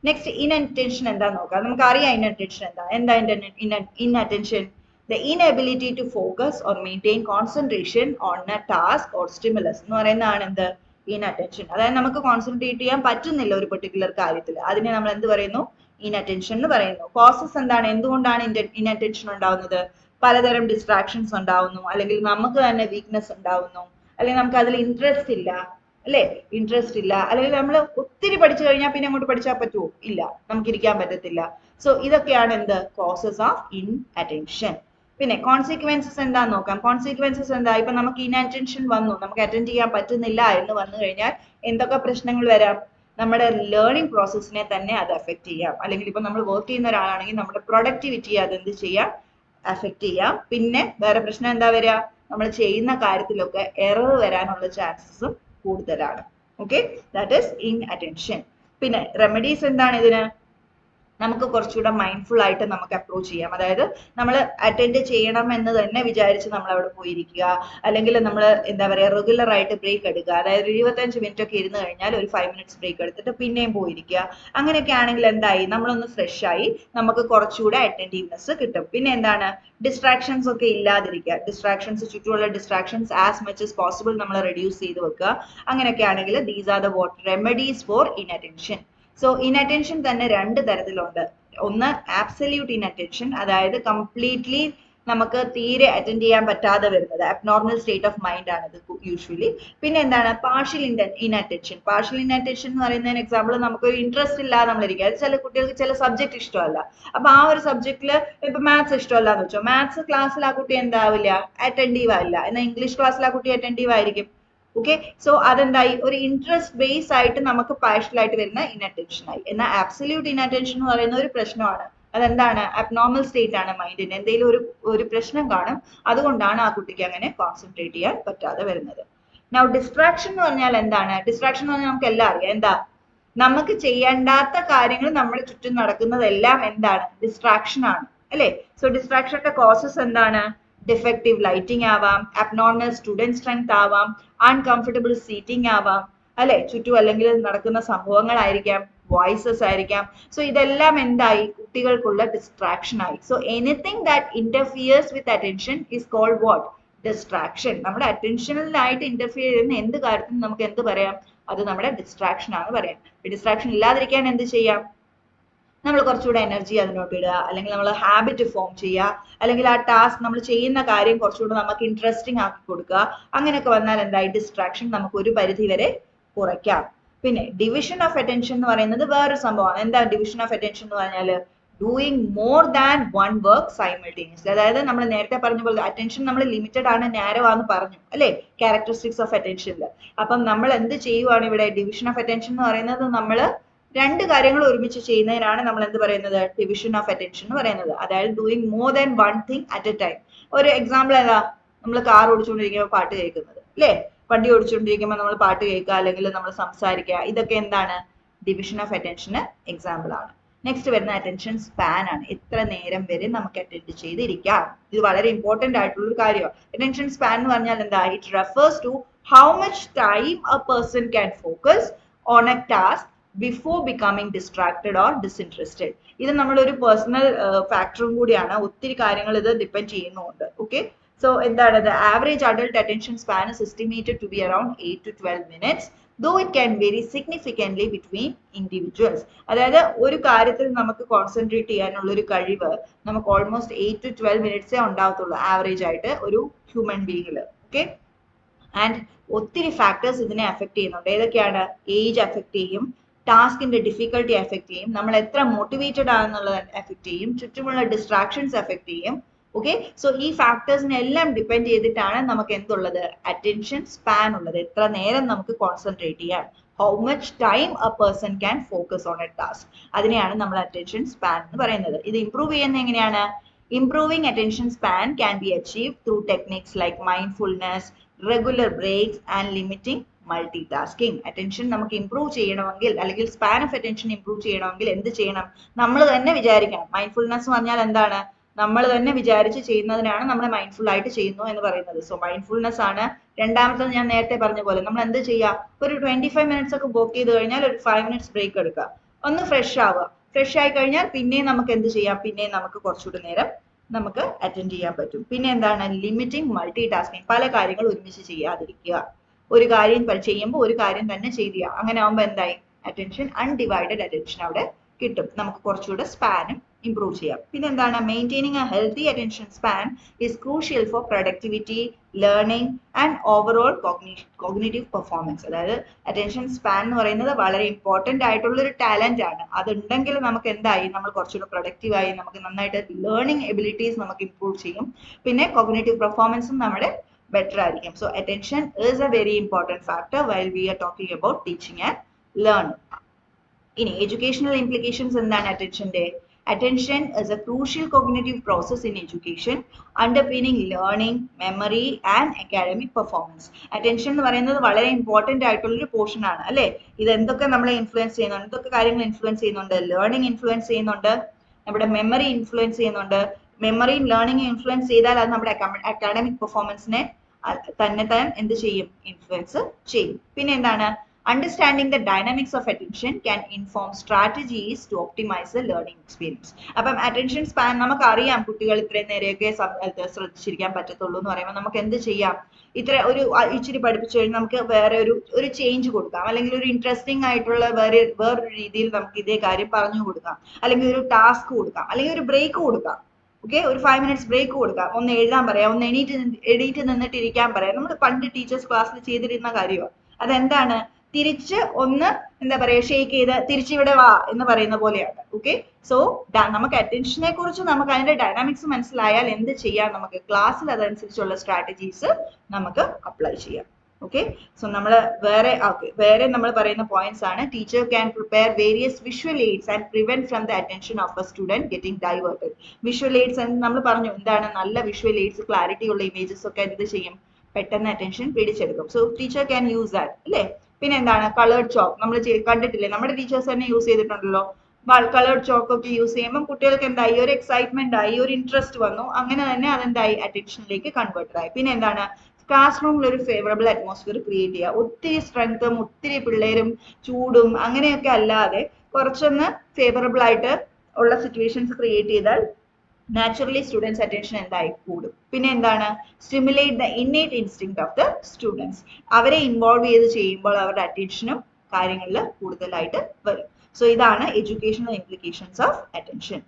Next inattention എന്താ നോക്കാം. നമുക്കറിയാം ഇൻഅറ്റൻഷൻ എന്താ inattention? The inability to focus or maintain concentration on a task or stimulus എന്ന് പറയുന്നതാണ് എന്ത്? ഇൻഅറ്റൻഷൻ. അതായത് നമുക്ക് കോൺസെൻട്രേറ്റ് ചെയ്യാൻ പറ്റുന്നില്ല ഒരു പെർട്ടിക്കുലർ കാര്യത്തിൽ, അതിനെ നമ്മൾ എന്ത് പറയുന്നു? ഇൻഅറ്റൻഷൻ എന്ന് പറയുന്നു. കോസസ് എന്താണ്? എന്തുകൊണ്ടാണ് ഇൻഅറ്റൻഷൻ ഉണ്ടാവുന്നത്? പലതരം ഡിസ്ട്രാക്ഷൻസ് ഉണ്ടാവുന്നു, അല്ലെങ്കിൽ നമുക്ക് തന്നെ വീക്ക്നെസ് ഉണ്ടാവുന്നു, അല്ലെങ്കിൽ നമുക്ക് അതിൽ ഇൻട്രസ്റ്റ് ഇല്ല, അല്ലെ? ഇൻട്രസ്റ്റ് ഇല്ല, അല്ലെങ്കിൽ നമ്മൾ ഒത്തിരി പഠിച്ചു കഴിഞ്ഞാൽ പിന്നെ അങ്ങോട്ട് പഠിച്ചാൽ പറ്റുമോ? ഇല്ല, നമുക്ക് ഇരിക്കാൻ പറ്റത്തില്ല. സോ ഇതൊക്കെയാണ് എന്ത്? Causes of inattention. പിന്നെ കോൺസിക്വൻസസ് എന്താന്ന് നോക്കാം. കോൺസിക്വൻസസ് എന്താ? ഇപ്പൊ നമുക്ക് ഇൻഅറ്റൻഷൻ വന്നു, നമുക്ക് അറ്റൻഡ് ചെയ്യാൻ പറ്റുന്നില്ല എന്ന് വന്നു കഴിഞ്ഞാൽ എന്തൊക്കെ പ്രശ്നങ്ങൾ വരാം? നമ്മുടെ ലേണിംഗ് പ്രോസസ്സിനെ തന്നെ അത് അഫക്റ്റ് ചെയ്യാം. അല്ലെങ്കിൽ ഇപ്പൊ നമ്മൾ വർക്ക് ചെയ്യുന്ന ഒരാളാണെങ്കിൽ നമ്മുടെ പ്രൊഡക്ടിവിറ്റി അത് എന്ത് ചെയ്യാം? അഫക്റ്റ് ചെയ്യാം. പിന്നെ വേറെ പ്രശ്നം എന്താ വരിക? നമ്മൾ ചെയ്യുന്ന കാര്യത്തിലൊക്കെ എറർ വരാനുള്ള ചാൻസസും കൂടുതലാണ്. Okay, that is inattention. പിന്നെ റെമഡീസ് എന്താണ് ഇതിന്? നമുക്ക് കുറച്ചുകൂടെ മൈൻഡ്ഫുൾ ആയിട്ട് നമുക്ക് അപ്രോച്ച് ചെയ്യാം. അതായത് നമ്മൾ അറ്റൻഡ് ചെയ്യണം എന്ന് തന്നെ വിചാരിച്ച് നമ്മൾ അവിടെ പോയിരിക്കുക, അല്ലെങ്കിൽ നമ്മൾ എന്താ പറയുക, റെഗുലർ ആയിട്ട് ബ്രേക്ക് എടുക്കുക. അതായത് 25 മിനിറ്റ് ഒക്കെ ഇരുന്ന് കഴിഞ്ഞാൽ ഒരു 5 മിനിറ്റ്സ് ബ്രേക്ക് എടുത്തിട്ട് പിന്നെയും പോയിരിക്കുക. അങ്ങനെയൊക്കെ ആണെങ്കിൽ എന്തായി? നമ്മളൊന്ന് ഫ്രഷ് ആയി, നമുക്ക് കുറച്ചുകൂടെ അറ്റൻറ്റീവ്നെസ് കിട്ടും. പിന്നെ എന്താണ്? ഡിസ്ട്രാക്ഷൻസ് ഒക്കെ ഇല്ലാതിരിക്കുക. ഡിസ്ട്രാക്ഷൻസ്, ചുറ്റുമുള്ള distractions as much as possible നമ്മൾ റെഡ്യൂസ് ചെയ്ത് വെക്കുക. അങ്ങനെയൊക്കെ ആണെങ്കിൽ these are the what remedies four inattention. So inattention തന്നെ രണ്ട് തരത്തിലുണ്ട്. ഒന്ന് ആബ്സല്യൂട്ട് ഇൻഅറ്റൻഷൻ, അതായത് കംപ്ലീറ്റ്ലി നമുക്ക് തീരെ അറ്റൻഡ് ചെയ്യാൻ പറ്റാതെ വരുന്നത് അബ്നോർമൽ സ്റ്റേറ്റ് ഓഫ് മൈൻഡ് ആണ് ഇത് യൂഷ്വലി. പിന്നെ എന്താണ്? Partial inattention. പാർഷ്യൽ ഇൻഅറ്റൻഷൻ എന്ന് പറയുന്നതിന് എക്സാമ്പിൾ, നമുക്കൊരു ഇൻട്രസ്റ്റ് ഇല്ലാതെ നമ്മളിരിക്കുക. അത് ചില കുട്ടികൾക്ക് ചില സബ്ജക്ട് ഇഷ്ടമല്ല. അപ്പൊ ആ ഒരു സബ്ജക്റ്റില് ഇപ്പൊ മാത്സ് ഇഷ്ടമല്ല എന്ന് വെച്ചോ, മാത്സ് ക്ലാസ്സിൽ ആ കുട്ടി എന്താവില്ല? അറ്റൻറ്റീവ് ആവില്ല. എന്നാൽ ഇംഗ്ലീഷ് ക്ലാസ്സിൽ ആ കുട്ടി അറ്റൻറ്റീവ് ആയിരിക്കും. ഓക്കെ, സോ അതെന്തായി? ഒരു ഇൻട്രസ്റ്റ് ബേസ് ആയിട്ട് നമുക്ക് പാർഷ്യൽ ആയിട്ട് വരുന്ന ഇൻഅറ്റൻഷൻ ആയി. എന്നാൽ ആബ്സല്യൂട്ട് ഇൻഅറ്റൻഷൻ എന്ന് പറയുന്ന ഒരു പ്രശ്നമാണ്. അതെന്താണ്? അബ്നോർമൽ സ്റ്റേറ്റ് ആണ് മൈൻഡിന്. എന്തെങ്കിലും ഒരു പ്രശ്നം കാണും, അതുകൊണ്ടാണ് ആ കുട്ടിക്ക് അങ്ങനെ കോൺസെൻട്രേറ്റ് ചെയ്യാൻ പറ്റാതെ വരുന്നത്. നൗ ഡിസ്ട്രാക്ഷൻ എന്ന് പറഞ്ഞാൽ എന്താണ്? ഡിസ്ട്രാക്ഷൻ എന്ന് പറഞ്ഞാൽ നമുക്ക് എല്ലാം അറിയാം. എന്താ? നമുക്ക് ചെയ്യേണ്ടാത്ത കാര്യങ്ങൾ നമ്മുടെ ചുറ്റും നടക്കുന്നതെല്ലാം എന്താണ്? ഡിസ്ട്രാക്ഷൻ ആണ്, അല്ലെ? സോ ഡിസ്ട്രാക്ഷന്റെ കോസസ് എന്താണ്? ഡിഫക്റ്റീവ് ലൈറ്റിംഗ് ആവാം, അബ്നോർമൽ സ്റ്റുഡന്റ് സ്ട്രെങ്ത് ആവാം, അൺകംഫർട്ടബിൾ സീറ്റിംഗ് ആവാം, അല്ലെ? ചുറ്റും അല്ലെങ്കിൽ നടക്കുന്ന സംഭവങ്ങളായിരിക്കാം, വോയിസസ് ആയിരിക്കാം. സോ ഇതെല്ലാം എന്തായി? കുട്ടികൾക്കുള്ള ഡിസ്ട്രാക്ഷൻ ആയി. So anything that interferes with attention is called what? Distraction. നമ്മുടെ അറ്റൻഷനിലായിട്ട് ഇന്റർഫിയർ ചെയ്യുന്ന എന്ത് കാര്യത്തിനും നമുക്ക് എന്ത് പറയാം? അത് നമ്മുടെ ഡിസ്ട്രാക്ഷൻ ആണ് പറയാം. ഡിസ്ട്രാക്ഷൻ ഇല്ലാതിരിക്കാൻ എന്ത് ചെയ്യാം? നമ്മൾ കുറച്ചുകൂടെ എനർജി അതിനോട്ട് ഇടുക, അല്ലെങ്കിൽ നമ്മൾ ഹാബിറ്റ് ഫോം ചെയ്യുക, അല്ലെങ്കിൽ ആ ടാസ്ക് നമ്മൾ ചെയ്യുന്ന കാര്യം കുറച്ചുകൂടെ നമുക്ക് ഇൻട്രസ്റ്റിംഗ് ആക്കി കൊടുക്കുക. അങ്ങനെയൊക്കെ വന്നാൽ എന്തായി? ഡിസ്ട്രാക്ഷൻ നമുക്ക് ഒരു പരിധി വരെ കുറയ്ക്കാം. പിന്നെ ഡിവിഷൻ ഓഫ് അറ്റൻഷൻ എന്ന് പറയുന്നത് വേറൊരു സംഭവമാണ്. എന്താ ഡിവിഷൻ ഓഫ് അറ്റൻഷൻ എന്ന് പറഞ്ഞാൽ? Doing more than one work simultaneously. അതായത് നമ്മൾ നേരത്തെ പറഞ്ഞ പോലെ അറ്റൻഷൻ നമ്മൾ ലിമിറ്റഡ് ആണ്, നാരോ ആണെന്ന് പറഞ്ഞു, അല്ലെ? ക്യാരക്ടറിസ്റ്റിക്സ് ഓഫ് അറ്റൻഷനിൽ. അപ്പം നമ്മൾ എന്ത് ചെയ്യുവാണ് ഇവിടെ? ഡിവിഷൻ ഓഫ് അറ്റൻഷൻ എന്ന് പറയുന്നത് നമ്മൾ രണ്ട് കാര്യങ്ങൾ ഒരുമിച്ച് ചെയ്യുന്നതിനാണ് നമ്മൾ എന്ത് പറയുന്നത്? ഡിവിഷൻ ഓഫ് അറ്റൻഷൻ എന്ന് പറയുന്നത്. അതായത് doing more than one thing at A time. ഒരു എക്സാമ്പിൾ ഏതാ? നമ്മൾ കാർ ഓടിച്ചുകൊണ്ടിരിക്കുമ്പോൾ പാട്ട് കേൾക്കുന്നത്, അല്ലേ? വണ്ടി ഓടിച്ചുകൊണ്ടിരിക്കുമ്പോൾ നമ്മൾ പാട്ട് കേൾക്കുക, അല്ലെങ്കിൽ നമ്മൾ സംസാരിക്കുക. ഇതൊക്കെ എന്താണ്? ഡിവിഷൻ ഓഫ് അറ്റൻഷന് എക്സാമ്പിൾ ആണ്. നെക്സ്റ്റ് വരുന്ന അറ്റൻഷൻ സ്പാൻ ആണ്. എത്ര നേരം വരെ നമുക്ക് അറ്റൻഡ് ചെയ്തിരിക്കാം. ഇത് വളരെ ഇമ്പോർട്ടന്റ് ആയിട്ടുള്ള ഒരു കാര്യമാണ്. അറ്റൻഷൻ സ്പാൻ എന്ന് പറഞ്ഞാൽ എന്താ? It refers to how much time a person can focus on a task before becoming distracted or disinterested. ഇത് നമ്മളൊരു പേഴ്സണൽ ഫാക്ടറും കൂടിയാണ്. ഒത്തിരി കാര്യങ്ങൾ ഇത് ഡിപ്പെൻഡ് ചെയ്യുന്നുണ്ട്. ഓക്കെ, സോ എന്താണ്? The average adult attention span is estimated to be around 8 to 12 minutes, though it can vary significantly between individuals. അതായത് ഒരു കാര്യത്തിൽ നമുക്ക് കോൺസെൻട്രേറ്റ് ചെയ്യാനുള്ള ഒരു കഴിവ് നമുക്ക് ഓൾമോസ്റ്റ് 8 to 12 minutes ഉണ്ടാവത്തുള്ളൂ ആവറേജ് ആയിട്ട് ഒരു ഹ്യൂമൻ ബീയിങ്ങിൽ. ഓക്കെ, ആൻഡ് ഒത്തിരി ഫാക്ടേഴ്സ് ഇതിനെ അഫക്ട് ചെയ്യുന്നുണ്ട്. ഏതൊക്കെയാണ്? ഏജ് അഫക്ട് ചെയ്യും, ടാസ്കിന്റെ ഡിഫിക്കൽട്ടി അഫക്ട് ചെയ്യും, നമ്മൾ എത്ര മോട്ടിവേറ്റഡ് ആണെന്നുള്ളത് അഫക്ട് ചെയ്യും, ചുറ്റുമുള്ള ഡിസ്ട്രാക്ഷൻസ് അഫക്ട് ചെയ്യും. ഓക്കെ, സോ ഈ ഫാക്ടേഴ്സിനെ എല്ലാം ഡിപ്പെൻഡ് ചെയ്തിട്ടാണ് നമുക്ക് എന്തുള്ളത്? അറ്റൻഷൻ സ്പാൻ ഉള്ളത്. എത്ര നേരം നമുക്ക് കോൺസെൻട്രേറ്റ് ചെയ്യാം, how much time a person can focus on a task. അതിനെയാണ് നമ്മൾ അറ്റൻഷൻ സ്പാൻ എന്ന് പറയുന്നത്. ഇത് ഇംപ്രൂവ് ചെയ്യുന്നത് എങ്ങനെയാണ്? Improving attention span can be achieved through techniques like mindfulness, regular breaks and limiting multitasking. Attention നമുക്ക് improve ചെയ്യണമെങ്കിൽ, അല്ലെങ്കിൽ സ്പാൻ ഓഫ് അറ്റൻഷൻ ഇംപ്രൂവ് ചെയ്യണമെങ്കിൽ എന്ത് ചെയ്യണം? നമ്മൾ തന്നെ വിചാരിക്കണം. മൈൻഡ്ഫുൾനെസ് പറഞ്ഞാൽ എന്താണ്? നമ്മൾ തന്നെ വിചാരിച്ച് ചെയ്യുന്നതിനാണ് നമ്മൾ മൈൻഡ്ഫുൾ ആയിട്ട് ചെയ്യുന്നു എന്ന് പറയുന്നത്. സോ മൈൻഡ്ഫുൾനെസ് ആണ്. രണ്ടാമത്തത് ഞാൻ നേരത്തെ പറഞ്ഞ പോലെ നമ്മൾ എന്ത് ചെയ്യുക? ഒരു 25 minutes ഒക്കെ വർക്ക് ചെയ്ത് കഴിഞ്ഞാൽ ഒരു 5 minutes ബ്രേക്ക് എടുക്കുക. ഒന്ന് ഫ്രഷ് ആവുക. ഫ്രഷ് ആയി കഴിഞ്ഞാൽ പിന്നെയും നമുക്ക് എന്ത് ചെയ്യാം, പിന്നെയും നമുക്ക് കുറച്ചുകൂടി നേരം നമുക്ക് അറ്റൻഡ് ചെയ്യാൻ പറ്റും. പിന്നെ എന്താണ്, ലിമിറ്റിംഗ് മൾട്ടി ടാസ്കിങ്, പല കാര്യങ്ങൾ ഒരുമിച്ച് ചെയ്യാതിരിക്കുക. ഒരു കാര്യം ചെയ്യുമ്പോൾ ഒരു കാര്യം തന്നെ ചെയ്യുക. അങ്ങനെ ആവുമ്പോൾ എന്തായി, അറ്റൻഷൻ, അൺഡിവൈഡഡ് അറ്റൻഷൻ അവിടെ കിട്ടും. നമുക്ക് കുറച്ചുകൂടെ സ്പാനും ഇംപ്രൂവ് ചെയ്യാം. പിന്നെ എന്താണ്, maintaining A healthy attention span is crucial for productivity, learning and overall cognitive performance. അതായത് അറ്റൻഷൻ സ്പാൻ എന്ന് പറയുന്നത് വളരെ ഇമ്പോർട്ടന്റ് ആയിട്ടുള്ള ഒരു ടാലന്റ് ആണ്. അതുണ്ടെങ്കിൽ നമുക്ക് എന്തായി, നമ്മൾ കുറച്ചുകൂടെ പ്രൊഡക്റ്റീവ് ആയി, നമുക്ക് നന്നായിട്ട് ലേണിംഗ് എബിലിറ്റീസ് നമുക്ക് ഇംപ്രൂവ് ചെയ്യും. പിന്നെ കോഗ്നിറ്റീവ് പെർഫോമൻസും നമ്മുടെ better ആയിരിക്കും. So attention is a very important factor while we are talking about teaching and learning. ഇനി educational implications എന്താണ് attentionന്റെ? Attention is a crucial cognitive process in education underpinning learning, memory and academic performance. Attention എന്ന് പറയുന്നത് വളരെ important ആയിട്ടുള്ള ഒരു portion ആണ് അല്ലേ? ഇത് എന്തൊക്കെ നമ്മളെ ഇൻഫ്ലുവൻസ് ചെയ്യുന്നുണ്ട്, എന്തൊക്കെ കാര്യങ്ങൾ ഇൻഫ്ലുവൻസ് ചെയ്യുന്നുണ്ട്? ലേണിംഗ് ഇൻഫ്ലുവൻസ് ചെയ്യുന്നുണ്ട്, നമ്മുടെ മെമ്മറി ഇൻഫ്ലുവൻസ് ചെയ്യുന്നുണ്ട്. മെമ്മറിയും ലേണിംഗും ഇൻഫ്ലുവൻസ് ചെയ്താൽ അത് നമ്മുടെ അക്കാഡമിക് പെർഫോമൻസിനെ തന്നെ എന്ത് ചെയ്യും, ഇൻഫ്ലുവൻസ് ചെയ്യും. പിന്നെ എന്താണ്, understanding the dynamics of attention can inform strategies to optimize the learning experience. അപ്പം attention span നമുക്കറിയാം, കുട്ടികൾ ഇത്രയും നേരെയൊക്കെ ശ്രദ്ധിച്ചിരിക്കാൻ പറ്റത്തുള്ളൂ എന്ന് പറയുമ്പോൾ നമുക്ക് എന്ത് ചെയ്യാം, ഇത്ര ഒരു ഇച്ചിരി പഠിപ്പിച്ചു കഴിഞ്ഞാൽ നമുക്ക് വേറെ ഒരു ചേഞ്ച് കൊടുക്കാം, അല്ലെങ്കിൽ ഒരു ഇൻട്രസ്റ്റിംഗ് ആയിട്ടുള്ള വേറൊരു രീതിയിൽ നമുക്ക് ഇതേ കാര്യം പറഞ്ഞു കൊടുക്കാം, അല്ലെങ്കിൽ ഒരു ടാസ്ക് കൊടുക്കാം, അല്ലെങ്കിൽ ഒരു ബ്രേക്ക് കൊടുക്കാം. ഓക്കെ, ഒരു 5 minutes ബ്രേക്ക് കൊടുക്കാം, ഒന്ന് എഴുതാൻ പറയാം, ഒന്ന് എണീറ്റ് നിന്നിട്ട് ഇരിക്കാൻ പറയാം. നമ്മൾ പണ്ട് ടീച്ചേഴ്സ് ക്ലാസ്സിൽ ചെയ്തിരുന്ന കാര്യമാണ്. അതെന്താണ്, തിരിച്ച് ഒന്ന് എന്താ പറയുക, ഷേക്ക് ചെയ്ത് തിരിച്ചിവിടെ വാ എന്ന് പറയുന്ന പോലെയാണ്. ഓക്കെ, സോ നമുക്ക് അറ്റൻഷനെ കുറിച്ച് നമുക്ക് അതിന്റെ ഡൈനാമിക്സ് മനസ്സിലായാൽ എന്ത് ചെയ്യാം, നമുക്ക് ക്ലാസ്സിൽ അതനുസരിച്ചുള്ള സ്ട്രാറ്റജീസ് നമുക്ക് അപ്ലൈ ചെയ്യാം. ഓക്കെ, സോ നമ്മൾ വേറെ നമ്മൾ പറയുന്ന പോയിന്റ്സ് ആണ്, teacher can prepare various visual aids and prevent from the attention of a student getting diverted. Visual aids എന്ന് നമ്മൾ പറഞ്ഞു, എന്താണ്, നല്ല വിഷ്വൽ എയ്ഡ്സ്, ക്ലാരിറ്റി ഉള്ള ഇമേജസ് ഒക്കെ എന്ത് ചെയ്യും, പെട്ടെന്ന് അറ്റൻഷൻ പിടിച്ചെടുക്കും. So teacher can use that അല്ലേ. പിന്നെ എന്താണ്, കളേർഡ് ചോക്ക് നമ്മൾ കണ്ടിട്ടില്ലേ, നമ്മുടെ ടീച്ചേഴ്സ് തന്നെ യൂസ് ചെയ്തിട്ടുണ്ടല്ലോ. കളേർഡ് ചോക്ക് ഒക്കെ യൂസ് ചെയ്യുമ്പോൾ കുട്ടികൾക്ക് എന്തായി, ഒരു എക്സൈറ്റ്മെന്റ് ആയി, ഒരു ഇൻട്രസ്റ്റ് വന്നു, അങ്ങനെ തന്നെ അതെന്തായി, അറ്റൻഷനിലേക്ക് കൺവേർട്ടഡ് ആയി. പിന്നെ എന്താണ്, ക്ലാസ് റൂമിൽ ഒരു ഫേവറബിൾ അറ്റ്മോസ്ഫിയർ ക്രിയേറ്റ് ചെയ്യുക. ഒത്തിരി സ്ട്രെങ്തും ഒത്തിരി പിള്ളേരും ചൂടും അങ്ങനെയൊക്കെ അല്ലാതെ കുറച്ചൊന്ന് ഫേവറബിൾ ആയിട്ട് ഉള്ള സിറ്റുവേഷൻസ് ക്രിയേറ്റ് ചെയ്താൽ naturally students attention എന്തായി, കൂടും. പിന്നെ എന്താണ്, stimulate the innate instinct of the students. അവരെ ഇൻവോൾവ് ചെയ്ത് ചെയ്യുമ്പോൾ അവരുടെ അറ്റൻഷനും കാര്യങ്ങളിൽ കൂടുതലായിട്ട് വരും. സോ ഇതാണ് എഡ്യൂക്കേഷണൽ ഇംപ്ലിക്കേഷൻസ് ഓഫ് അറ്റൻഷൻ.